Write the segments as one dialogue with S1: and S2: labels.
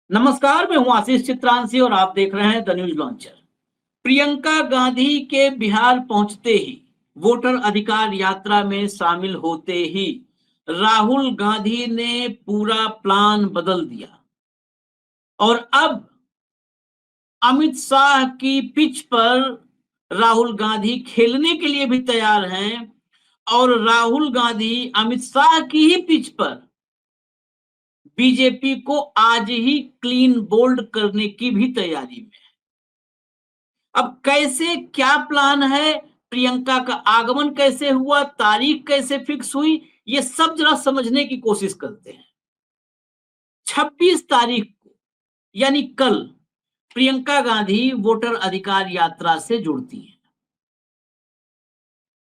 S1: नमस्कार, मैं हूं आशीष चित्रांशी और आप देख रहे हैं the news launcher. Priyanka Gandhi के बिहार पहुंचते ही, वोटर अधिकार यात्रा में शामिल होते ही राहुल गांधी ने पूरा प्लान बदल दिया और अब अमित शाह की पिच पर राहुल गांधी खेलने के लिए भी तैयार हैं और राहुल गांधी अमित शाह की ही पिच पर बीजेपी को आज ही क्लीन बोल्ड करने की भी तैयारी में। अब कैसे, क्या प्लान है, प्रियंका का आगमन कैसे हुआ, तारीख कैसे फिक्स हुई, ये सब जरा समझने की कोशिश करते हैं। 26 तारीख को यानी कल प्रियंका गांधी वोटर अधिकार यात्रा से जुड़ती हैं।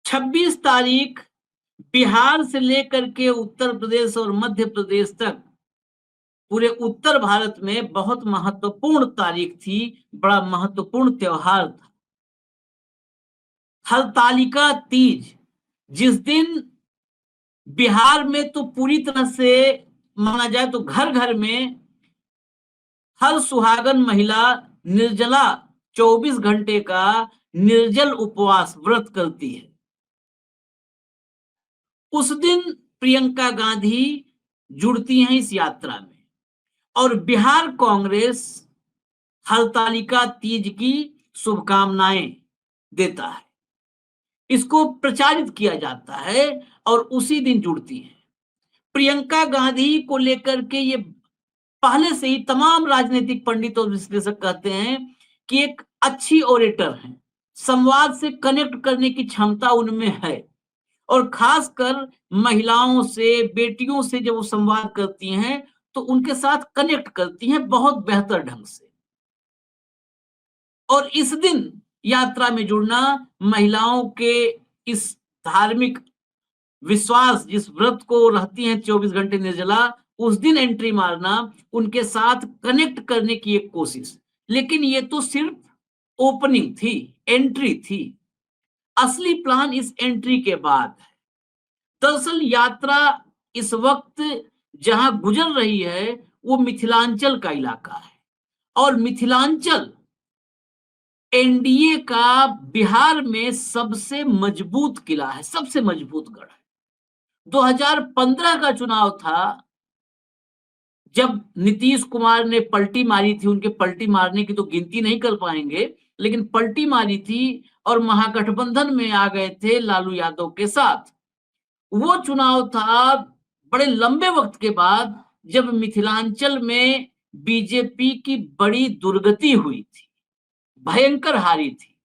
S1: 26 तारीख बिहार से लेकर के उत्तर प्रदेश और मध्य प्रदेश तक पूरे उत्तर भारत में बहुत महत्वपूर्ण तारीख थी, बड़ा महत्वपूर्ण त्योहार था। हरतालिका तीज, जिस दिन बिहार में तो पूरी तरह से माना जाए तो घर घर में हर सुहागन महिला निर्जला 24 घंटे का निर्जल उपवास व्रत करती है। उस दिन प्रियंका गांधी जुड़ती हैं इस यात्रा में और बिहार कांग्रेस हरतालिका तीज की शुभकामनाएं देता है, इसको प्रचारित किया जाता है और उसी दिन जुड़ती है। प्रियंका गांधी को लेकर के ये पहले से ही तमाम राजनीतिक पंडित और विश्लेषक कहते हैं कि एक अच्छी ओरेटर है, संवाद से कनेक्ट करने की क्षमता उनमें है और खासकर महिलाओं से, बेटियों से जब वो संवाद करती हैं तो उनके साथ कनेक्ट करती हैं बहुत बेहतर ढंग से। और इस दिन यात्रा में जुड़ना, महिलाओं के इस धार्मिक विश्वास, जिस व्रत को रहती हैं 24 घंटे निर्जला, उस दिन एंट्री मारना, उनके साथ कनेक्ट करने की एक कोशिश। लेकिन ये तो सिर्फ ओपनिंग थी, एंट्री थी। असली प्लान इस एंट्री के बाद है। दरअसल यात्रा इस वक्त जहां गुजर रही है वो मिथिलांचल का इलाका है और मिथिलांचल एनडीए का बिहार में सबसे मजबूत किला है, सबसे मजबूत गढ़ है। 2015 का चुनाव था जब नीतीश कुमार ने पलटी मारी थी, उनके पलटी मारने की तो गिनती नहीं कर पाएंगे, लेकिन पलटी मारी थी और महागठबंधन में आ गए थे लालू यादव के साथ। वो चुनाव था बड़े लंबे वक्त के बाद जब मिथिलांचल में बीजेपी की बड़ी दुर्गति हुई थी, भयंकर हारी थी।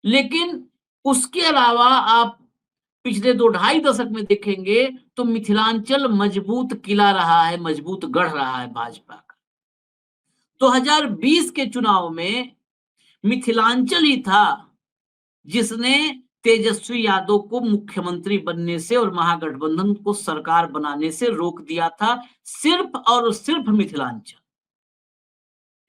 S1: लेकिन उसके अलावा आप पिछले 2-2.5 दशक में देखेंगे तो मिथिलांचल मजबूत किला रहा है, मजबूत गढ़ रहा है भाजपा का। 2020 के चुनाव में मिथिलांचल ही था जिसने तेजस्वी यादव को मुख्यमंत्री बनने से और महागठबंधन को सरकार बनाने से रोक दिया था, सिर्फ और सिर्फ मिथिलांचल।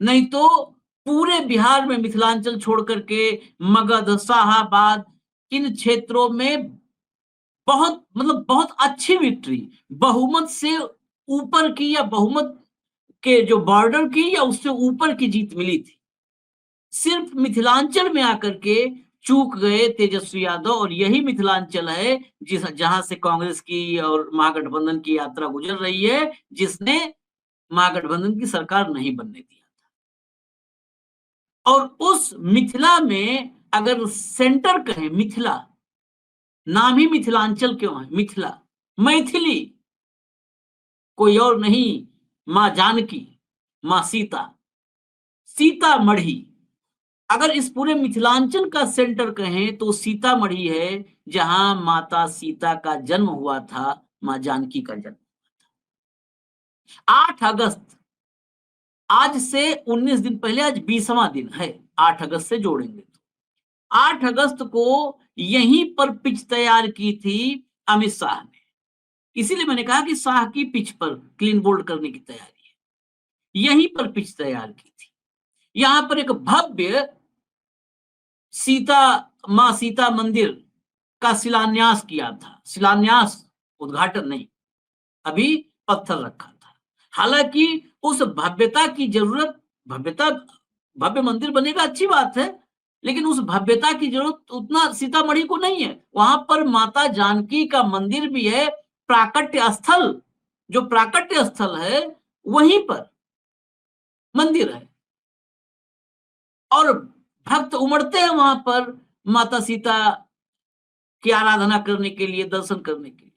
S1: नहीं तो पूरे बिहार में मिथिलांचल छोड़ करके मगध, शाहाबाद, इन क्षेत्रों में बहुत अच्छी विक्ट्री, बहुमत से ऊपर की या बहुमत के जो बॉर्डर की या उससे ऊपर की जीत मिली थी। सिर्फ मिथिलांचल में आकर के चूक गए तेजस्वी यादव और यही मिथिलांचल है जहां से कांग्रेस की और महागठबंधन की यात्रा गुजर रही है, जिसने महागठबंधन की सरकार नहीं बनने दिया था। और उस मिथिला में अगर सेंटर कहें, मिथिला नाम ही मिथिलांचल क्यों है? मिथिला, मैथिली, कोई और नहीं, मां जानकी, मां सीता, सीतामढ़ी। अगर इस पूरे मिथिलांचल का सेंटर कहें तो सीतामढ़ी है, जहां माता सीता का जन्म हुआ था, मां जानकी का जन्म। 8 अगस्त, आज से 19 दिन पहले, आज 20वां दिन है, 8 अगस्त से जोड़ेंगे तो 8 अगस्त को यहीं पर पिच तैयार की थी अमित शाह ने। इसीलिए मैंने कहा कि शाह की पिच पर क्लीन बोल्ड करने की तैयारी है। यहीं पर पिच तैयार की थी। यहां पर एक भव्य मां सीता मंदिर का शिलान्यास किया था। शिलान्यास, उद्घाटन नहीं, अभी पत्थर रखा था। हालांकि उस भव्यता की जरूरत, भव्यता, भव्य मंदिर बनेगा अच्छी बात है, लेकिन उस भव्यता की जरूरत उतना सीतामढ़ी को नहीं है। वहां पर माता जानकी का मंदिर भी है, प्राकट्य स्थल, जो प्राकट्य स्थल है वहीं पर मंदिर है, और भक्त उमड़ते हैं वहां पर माता सीता की आराधना करने के लिए, दर्शन करने के लिए।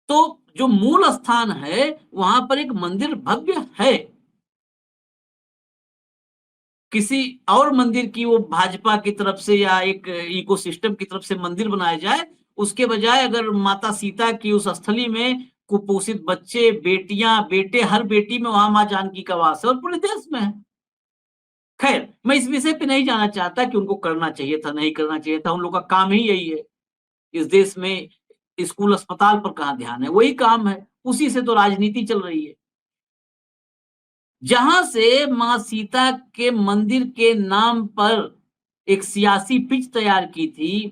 S1: तो जो मूल स्थान है वहां पर एक मंदिर भव्य है। किसी और मंदिर की, वो भाजपा की तरफ से या एक इकोसिस्टम की तरफ से मंदिर बनाया जाए, उसके बजाय अगर माता सीता की उस स्थली में कुपोषित बच्चे, बेटियां, बेटे, हर बेटी में वहां मां जानकी का वास है और पूरे देश में है। खैर, मैं इस विषय पे नहीं जाना चाहता कि उनको करना चाहिए था, नहीं करना चाहिए था, उन लोग का काम ही यही है। इस देश में स्कूल अस्पताल पर कहाँ ध्यान है, वही काम है, उसी से तो राजनीति चल रही है। जहां से मां सीता के मंदिर के नाम पर एक सियासी पिच तैयार की थी,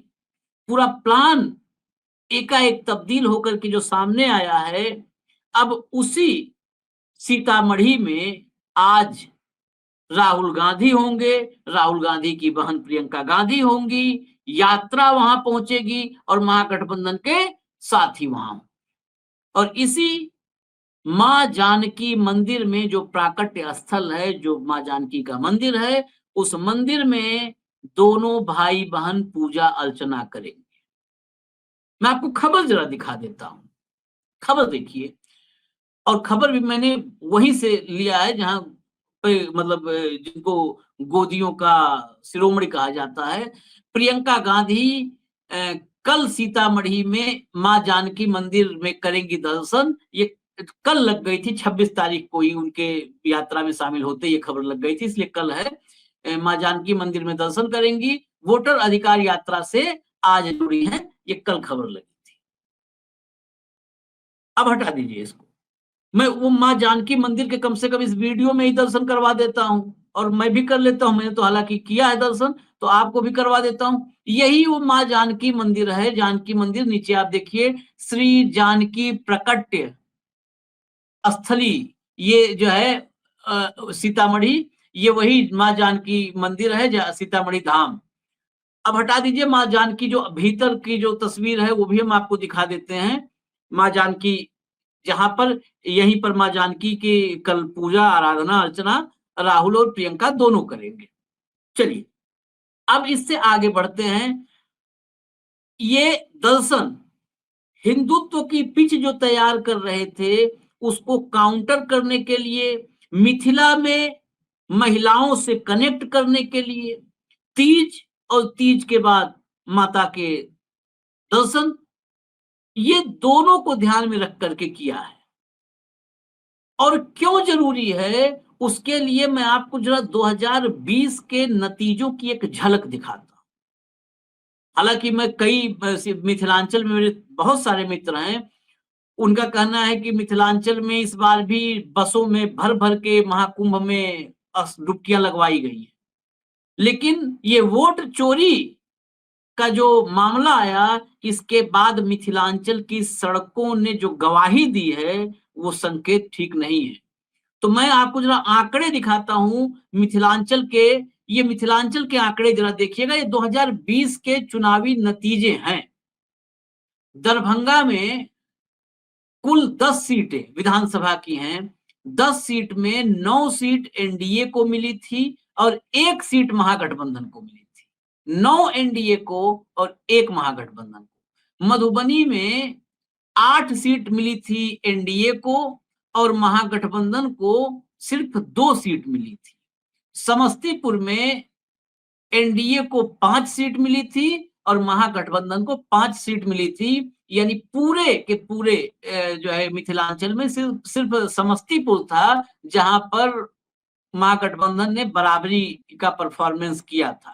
S1: पूरा प्लान एकाएक तब्दील होकर के जो सामने आया है, अब उसी सीतामढ़ी में आज राहुल गांधी होंगे, राहुल गांधी की बहन प्रियंका गांधी होंगी, यात्रा वहां पहुंचेगी और महागठबंधन के साथी वहां। और इसी मां जानकी मंदिर में, जो प्राकट्य स्थल है, जो मां जानकी का मंदिर है, उस मंदिर में दोनों भाई बहन पूजा अर्चना करेंगे। मैं आपको खबर जरा दिखा देता हूं, खबर देखिए। और खबर भी मैंने वहीं से लिया है जहां पे, मतलब जिनको गोदियों का शिरोमणि कहा जाता है। प्रियंका गांधी अ, कल सीतामढ़ी में मां जानकी मंदिर में करेंगी दर्शन। ये कल लग गई थी, 26 तारीख को ही उनके यात्रा में शामिल होते ये खबर लग गई थी, इसलिए कल है। मां जानकी मंदिर में दर्शन करेंगी, वोटर अधिकार यात्रा से आज जुड़ी है, ये कल खबर लगी थी। अब हटा दीजिए इसको। मैं वो माँ जानकी मंदिर के कम से कम इस वीडियो में ही दर्शन करवा देता हूँ, और मैं भी कर लेता हूँ, मैंने तो हालांकि किया है दर्शन, तो आपको भी करवा देता हूँ। यही वो माँ जानकी मंदिर है, जानकी मंदिर। नीचे आप देखिए, श्री जानकी प्रकट्य स्थली, ये जो है सीतामढ़ी, ये वही माँ जानकी मंदिर है, सीतामढ़ी धाम। अब हटा दीजिए, माँ जानकी जो भीतर की जो तस्वीर है वो भी हम आपको दिखा देते हैं। माँ जानकी, जहां पर, यहीं पर मां जानकी की कल पूजा, आराधना, अर्चना राहुल और प्रियंका दोनों करेंगे। चलिए, अब इससे आगे बढ़ते हैं। ये दर्शन हिंदुत्व की पिच जो तैयार कर रहे थे, उसको काउंटर करने के लिए, मिथिला में महिलाओं से कनेक्ट करने के लिए, तीज और तीज के बाद माता के दर्शन, ये दोनों को ध्यान में रख करके किया है। और क्यों जरूरी है, उसके लिए मैं आपको जरा 2020 के नतीजों की एक झलक दिखाता हूं। हालांकि मैं कई मिथिलांचल में मेरे बहुत सारे मित्र हैं, उनका कहना है कि मिथिलांचल में इस बार भी बसों में भर भर के महाकुंभ में डुबकियां लगवाई गई है। लेकिन ये वोट चोरी का जो मामला आया, इसके बाद मिथिलांचल की सड़कों ने जो गवाही दी है, वो संकेत ठीक नहीं है। तो मैं आपको जरा आंकड़े दिखाता हूं मिथिलांचल के। ये मिथिलांचल के आंकड़े जरा देखिएगा, ये 2020 के चुनावी नतीजे हैं। दरभंगा में कुल 10 सीटें विधानसभा की हैं। 10 सीट में 9 सीट एनडीए को मिली थी और 1 सीट महागठबंधन को मिली थी। 9 एनडीए को और 1 महागठबंधन को। मधुबनी में 8 सीट मिली थी एनडीए को और महागठबंधन को सिर्फ 2 सीट मिली थी। समस्तीपुर में एनडीए को 5 सीट मिली थी और महागठबंधन को 5 सीट मिली थी। यानी पूरे के पूरे जो है मिथिलांचल में सिर्फ समस्तीपुर था जहां पर महागठबंधन ने बराबरी का परफॉर्मेंस किया था।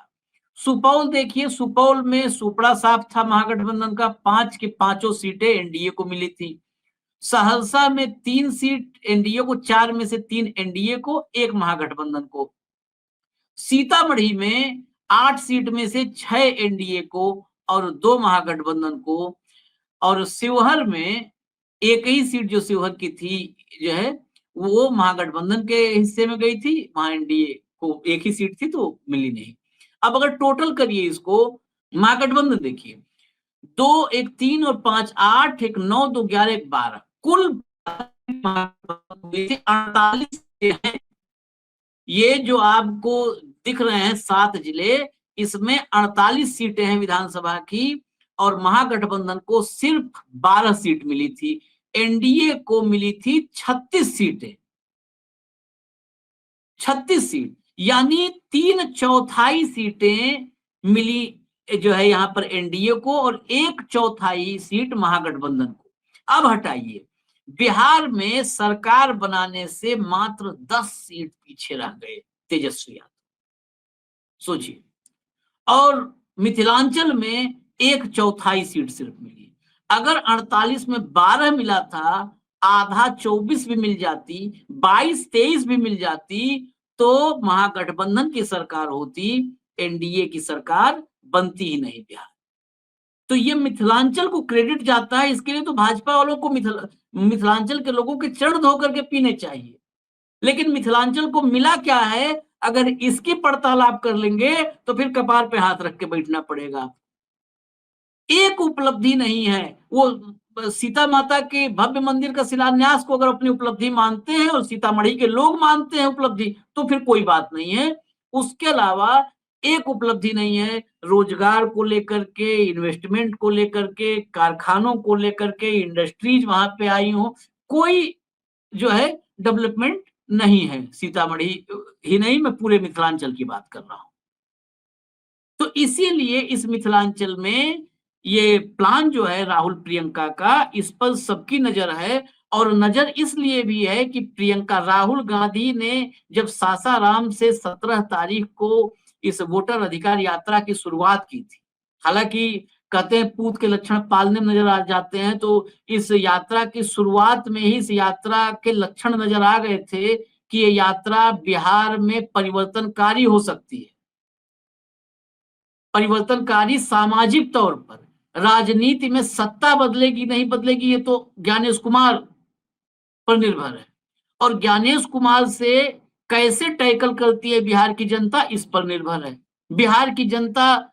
S1: सुपौल देखिए, सुपौल में सुपड़ा साफ था महागठबंधन का, 5 की 5 सीटें एनडीए को मिली थी। सहरसा में 3 सीट एनडीए को, 4 में से 3 एनडीए को, 1 महागठबंधन को। सीतामढ़ी में 8 सीट में से 6 एनडीए को और 2 महागठबंधन को। और शिवहर में एक ही सीट जो शिवहर की थी जो है वो महागठबंधन के हिस्से में गई थी, वहां एनडीए को एक ही सीट थी तो मिली नहीं। अब अगर टोटल करिए इसको, महागठबंधन देखिए, 2 1 3 और 5 8 1 9 2 11 1 12 कुल 48 हैं। ये जो आपको दिख रहे हैं 7 जिले, इसमें 48 सीटें हैं विधानसभा की और महागठबंधन को सिर्फ 12 सीट मिली थी। एनडीए को मिली थी 36 सीटें, 36 सीट, यानी 3/4 सीटें मिली जो है यहाँ पर एनडीए को और 1/4 सीट महागठबंधन को। अब हटाइए, बिहार में सरकार बनाने से मात्र 10 सीट पीछे रह गए तेजस्वी यादव, सोचिए। और मिथिलांचल में 1/4 सीट सिर्फ मिली। अगर 48 में 12 मिला था, आधा 24 भी मिल जाती, 22-23 भी मिल जाती, तो महागठबंधन की सरकार होती, एनडीए की सरकार बनती ही नहीं बिहार। तो ये मिथिलांचल को क्रेडिट जाता है, इसके लिए तो भाजपा वालों को मिथिलांचल के लोगों के चरण धो करके पीने चाहिए। लेकिन मिथिलांचल को मिला क्या है, अगर इसकी पड़ताल आप कर लेंगे तो फिर कपार पे हाथ रख के बैठना पड़ेगा। एक उपलब्धि नहीं है। वो सीता माता के भव्य मंदिर का शिलान्यास को अगर अपनी उपलब्धि मानते हैं और सीतामढ़ी के लोग मानते हैं उपलब्धि, तो फिर कोई बात नहीं है। उसके अलावा एक उपलब्धि नहीं है, रोजगार को लेकर के, इन्वेस्टमेंट को लेकर के, कारखानों को लेकर के, इंडस्ट्रीज वहां पे आई हो, कोई जो है डेवलपमेंट नहीं है। सीतामढ़ी ही नहीं, मैं पूरे मिथिलांचल की बात कर रहा हूं। तो इसीलिए इस मिथिलांचल में ये प्लान जो है राहुल प्रियंका का, इस पर सबकी नजर है। और नजर इसलिए भी है कि प्रियंका, राहुल गांधी ने जब सासाराम से 17 तारीख को इस वोटर अधिकार यात्रा की शुरुआत की थी, हालांकि कहते हैं पूत के लक्षण पालने में नजर आ जाते हैं, तो इस यात्रा की शुरुआत में ही इस यात्रा के लक्षण नजर आ गए थे कि ये यात्रा बिहार में परिवर्तनकारी हो सकती है। परिवर्तनकारी सामाजिक तौर पर, राजनीति में सत्ता बदलेगी नहीं बदलेगी ये तो ज्ञानेश कुमार पर निर्भर है, और ज्ञानेश कुमार से कैसे टैकल करती है बिहार की जनता, इस पर निर्भर है। बिहार की जनता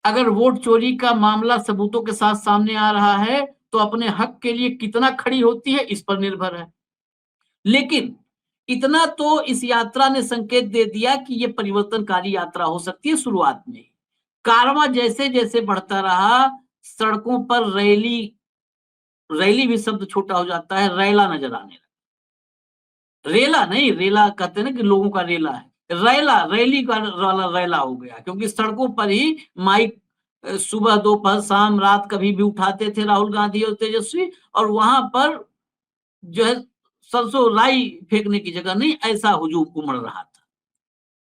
S1: अगर वोट चोरी का मामला सबूतों के साथ सामने आ रहा है तो अपने हक के लिए कितना खड़ी होती है, इस पर निर्भर है। लेकिन इतना तो इस यात्रा ने संकेत दे दिया कि ये परिवर्तनकारी यात्रा हो सकती है शुरुआत में। कारवां जैसे जैसे बढ़ता रहा, सड़कों पर रैली, रैली भी शब्द छोटा हो जाता है, रैला नजर आने लगा। रेला नहीं, रेला कहते हैं ना कि लोगों का रेला है, रैला, रैली का वाला रैला हो गया, क्योंकि सड़कों पर ही माइक सुबह दोपहर शाम रात कभी भी उठाते थे राहुल गांधी और तेजस्वी, और वहां पर जो है सरसों राई फेंकने की जगह नहीं, ऐसा हुजूम उमड़ रहा था।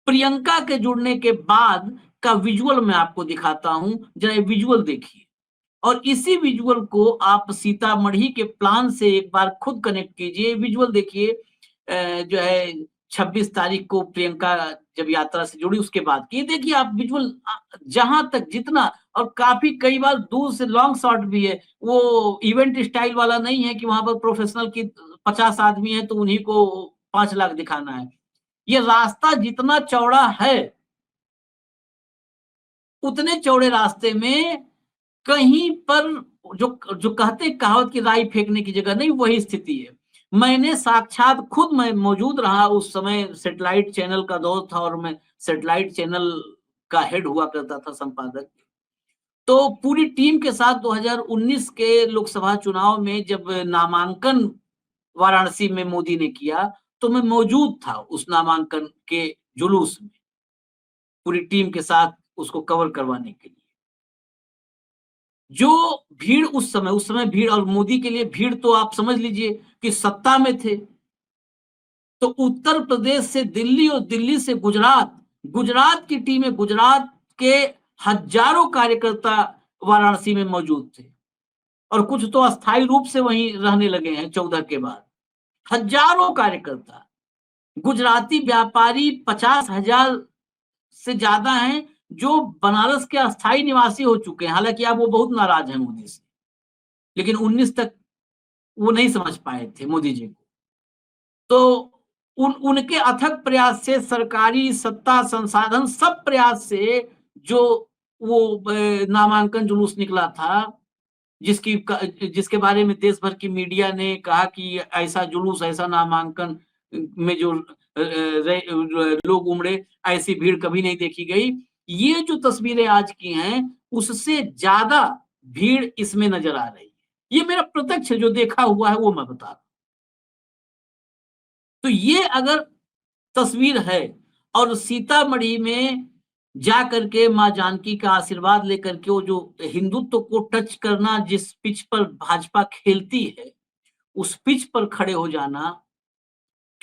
S1: प्रियंका के जुड़ने के बाद का विजुअल मैं आपको दिखाता हूं, जरा विजुअल देखिए, और इसी विजुअल को आप सीतामढ़ी के प्लान से एक बार खुद कनेक्ट कीजिए। विजुअल देखिए, जो है 26 तारीख को प्रियंका जब यात्रा से जुड़ी उसके बाद की, देखिए आप विजुअल, जहां तक जितना, और काफी कई बार दूर से लॉन्ग शॉट भी है, वो इवेंट स्टाइल वाला नहीं है कि वहां पर प्रोफेशनल की 50 आदमी है तो उन्हीं को 5 लाख दिखाना है। ये रास्ता जितना चौड़ा है, उतने चौड़े रास्ते में कहीं पर जो जो कहते कहावत की राई फेंकने की जगह नहीं, वही स्थिति है। मैंने साक्षात खुद मैं मौजूद रहा, उस समय सैटेलाइट चैनल का दौर था और मैं सैटेलाइट चैनल का हेड हुआ करता था, संपादक। तो पूरी टीम के साथ 2019 के लोकसभा चुनाव में जब नामांकन वाराणसी में मोदी ने किया, तो मैं मौजूद था उस नामांकन के जुलूस में, पूरी टीम के साथ उसको कवर करवाने के लिए। जो भीड़ उस समय भीड़, और मोदी के लिए भीड़ तो आप समझ लीजिए कि सत्ता में थे। तो उत्तर प्रदेश से दिल्ली और दिल्ली से गुजरात, गुजरात की टीमें, गुजरात के हजारों कार्यकर्ता वाराणसी में मौजूद थे, और कुछ तो अस्थायी रूप से वहीं रहने लगे हैं 14 के बाद। हजारों कार्यकर्ता, गुजराती व्यापारी 50,000 से ज्यादा हैं जो बनारस के अस्थायी निवासी हो चुके हैं। हालांकि अब वो बहुत नाराज हैं मोदी से, लेकिन 19 तक वो नहीं समझ पाए थे मोदी जी को। तो उनके अथक प्रयास से, सरकारी सत्ता संसाधन सब प्रयास से जो वो नामांकन जुलूस निकला था, जिसके बारे में देश भर की मीडिया ने कहा कि ऐसा जुलूस, ऐसा नामांकन में जो लोग उमड़े, ऐसी भीड़ कभी नहीं देखी गई। ये जो तस्वीरें आज की हैं, उससे ज्यादा भीड़ इसमें नजर आ रही है। ये मेरा प्रत्यक्ष जो देखा हुआ है वो मैं बता रहा हूं। तो ये अगर तस्वीर है, और सीतामढ़ी में जा करके माँ जानकी का आशीर्वाद लेकर के वो जो हिंदुत्व को टच करना, जिस पिच पर भाजपा खेलती है, उस पिच पर खड़े हो जाना,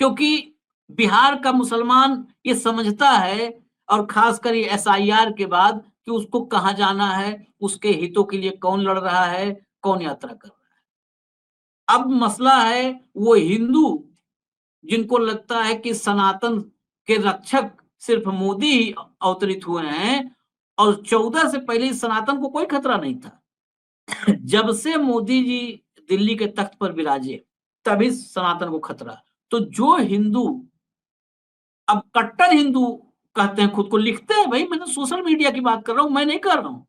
S1: क्योंकि बिहार का मुसलमान ये समझता है, और खासकर ये एसआईआर के बाद, कि उसको कहाँ जाना है, उसके हितों के लिए कौन लड़ रहा है, कौन यात्रा कर रहा है। अब मसला है वो हिंदू जिनको लगता है कि सनातन के रक्षक सिर्फ मोदी ही अवतरित हुए हैं, और 14 से पहले सनातन को कोई खतरा नहीं था। जब से मोदी जी दिल्ली के तख्त पर विराजे, तभी सनातन को खतरा। तो जो हिंदू अब कट्टर हिंदू कहते हैं खुद को, लिखते हैं, भाई मैंने सोशल मीडिया की बात कर रहा हूं, मैं नहीं कर रहा हूं,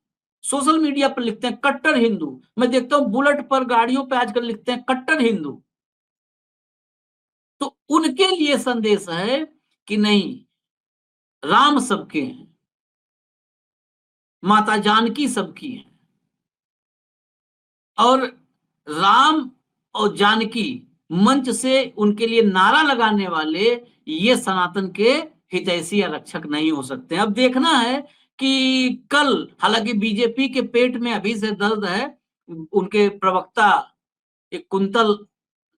S1: सोशल मीडिया पर लिखते हैं कट्टर हिंदू। मैं देखता हूं बुलेट पर, गाड़ियों पे आजकल लिखते हैं कट्टर हिंदू। तो उनके लिए संदेश है कि नहीं, राम सबके हैं, माता जानकी सबकी है, और राम और जानकी मंच से उनके लिए नारा लगाने वाले ये सनातन के हितैषी या रक्षक नहीं हो सकते। अब देखना है कि कल, हालांकि बीजेपी के पेट में अभी से दर्द है, उनके प्रवक्ता एक कुंतल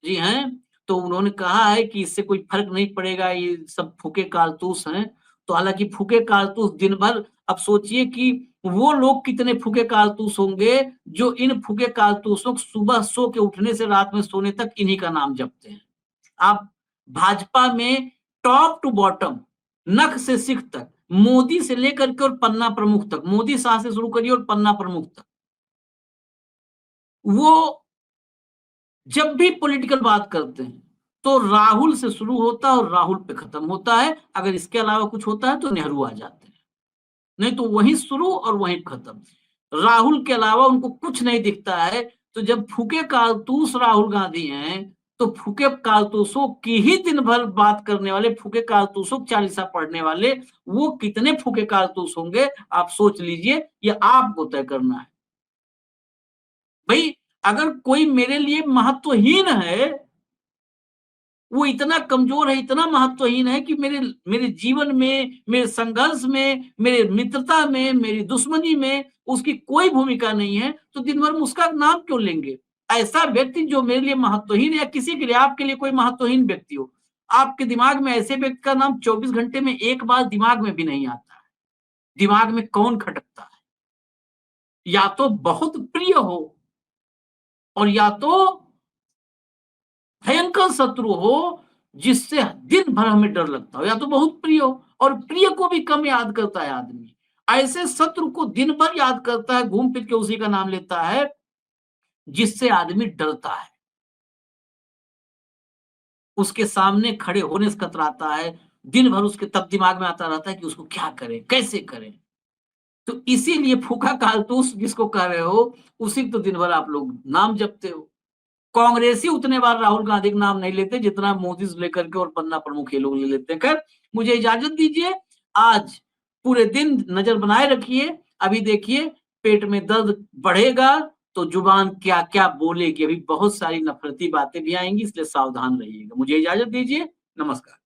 S1: जी हैं, तो उन्होंने कहा है कि इससे कोई फर्क नहीं पड़ेगा, ये सब फूके कारतूस हैं। तो हालांकि फूके कारतूस दिन भर, अब सोचिए कि वो लोग कितने फूके कारतूस होंगे जो इन फूके कारतूसों को सुबह सो के उठने से रात में सोने तक इन्हीं का नाम जपते हैं। आप भाजपा में टॉप टू बॉटम, नख से सिख तक, मोदी से लेकर के और पन्ना प्रमुख तक, मोदी शाह से शुरू करिए और पन्ना प्रमुख तक, वो जब भी पॉलिटिकल बात करते हैं तो राहुल से शुरू होता है और राहुल पे खत्म होता है। अगर इसके अलावा कुछ होता है तो नेहरू आ जाते हैं, नहीं तो वहीं शुरू और वहीं खत्म। राहुल के अलावा उनको कुछ नहीं दिखता है। तो जब फूके कारतूस राहुल गांधी हैं, तो फूके कारतूसों की ही दिन भर बात करने वाले, फूके कारतूसों की चालीसा पढ़ने वाले, वो कितने फूके कारतूस होंगे आप सोच लीजिए, ये आपको तय करना है। भाई अगर कोई मेरे लिए महत्वहीन है, वो इतना कमजोर है, इतना महत्वहीन है कि मेरे मेरे जीवन में, मेरे संघर्ष में, मेरे मित्रता में, मेरी दुश्मनी में उसकी कोई भूमिका नहीं है, तो दिन भर उसका नाम क्यों लेंगे? ऐसा व्यक्ति जो मेरे लिए महत्वहीन है, या किसी के लिए, आपके लिए कोई महत्वहीन व्यक्ति हो, आपके दिमाग में ऐसे व्यक्ति का नाम 24 घंटे में एक बार दिमाग में भी नहीं आता है। दिमाग में कौन खटकता है? या तो बहुत प्रिय हो, और या तो भयंकर शत्रु हो जिससे दिन भर हमें डर लगता हो, या तो बहुत प्रिय हो, और प्रिय को भी कम याद करता है आदमी। ऐसे शत्रु को दिन भर याद करता है, घूम फिर के उसी का नाम लेता है जिससे आदमी डरता है, उसके सामने खड़े होने से कतराता है, दिन भर उसके तब दिमाग में आता रहता है कि उसको क्या करें, कैसे करें। तो इसीलिए फूका कारतूस जिसको कह रहे हो, उसी तो दिन भर आप लोग नाम जपते हो। कांग्रेसी उतने बार राहुल गांधी का नाम नहीं लेते जितना मोदी से लेकर के और पन्ना प्रमुख ये लोग ले लेते हैं। खैर, मुझे इजाजत दीजिए, आज पूरे दिन नजर बनाए रखिए। अभी देखिए पेट में दर्द बढ़ेगा तो जुबान क्या क्या बोलेगी, अभी बहुत सारी नफरती बातें भी आएंगी, इसलिए सावधान रहिएगा। मुझे इजाजत दीजिए, नमस्कार।